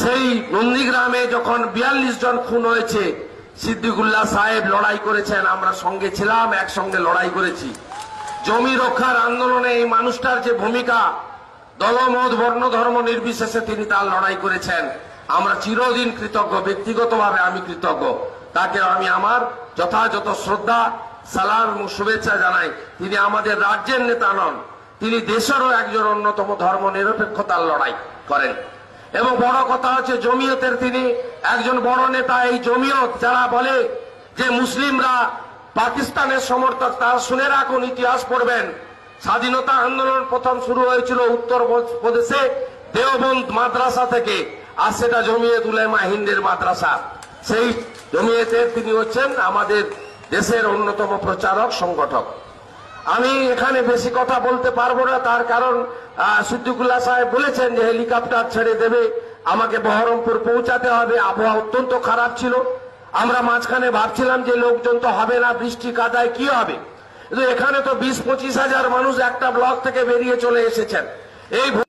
সেই নন্দীগ্রামে যখন 42 জন খুন হয়েছে, সিদ্দিকুল্লাহ সাহেব লড়াই করেছেন, আমরা সঙ্গে ছিলাম, একসঙ্গে লড়াই করেছি। জমি রক্ষার আন্দোলনে এই মানুষটার যে ভূমিকা, দলমত বর্ণ ধর্ম নির্বিশেষে তিনি তার লড়াই করেছেন, আমরা চিরদিন কৃতজ্ঞ। ব্যক্তিগতভাবে আমি কৃতজ্ঞ, তাকে আমি আমার যথাযথ শ্রদ্ধা, সালাম এবং শুভেচ্ছা জানাই। তিনি আমাদের রাজ্যের নেতা নন, তিনি দেশেরও একজন অন্যতম ধর্ম নিরপেক্ষতার লড়াই করেন। এবং বড় কথা হচ্ছে জমিয়তের তিনি একজন বড় নেতা। এই জমিয়ত যারা বলে যে মুসলিমরা পাকিস্তানের সমর্থক, তারা শুনে রাখুন, ইতিহাস পড়বেন, স্বাধীনতা আন্দোলন প্রথম শুরু হয়েছিল উত্তরপ্রদেশে দেওবন্দ মাদ্রাসা থেকে, আর সেটা জমিয়ত উলেমা হিন্দের মাদ্রাসা। সেই জমিয়তের তিনি হচ্ছেন আমাদের দেশের অন্যতম প্রচারক, সংগঠক। আমি এখানে বেশি কথা বলতে পারবো না, তার কারণ সিদ্দিকুল্লাহ সাহেব বলেছেন যে হেলিকপ্টার ছেড়ে দেবে, আমাকে বহরমপুর পৌঁছাতে হবে। আবহাওয়া অত্যন্ত খারাপ ছিল, আমরা মাঝখানে ভাবছিলাম যে লোকজন তো হবে না, বৃষ্টি কাদায় কি হবে, কিন্তু এখানে তো 20-25 হাজার মানুষ একটা ব্লক থেকে বেরিয়ে চলে এসেছেন। এই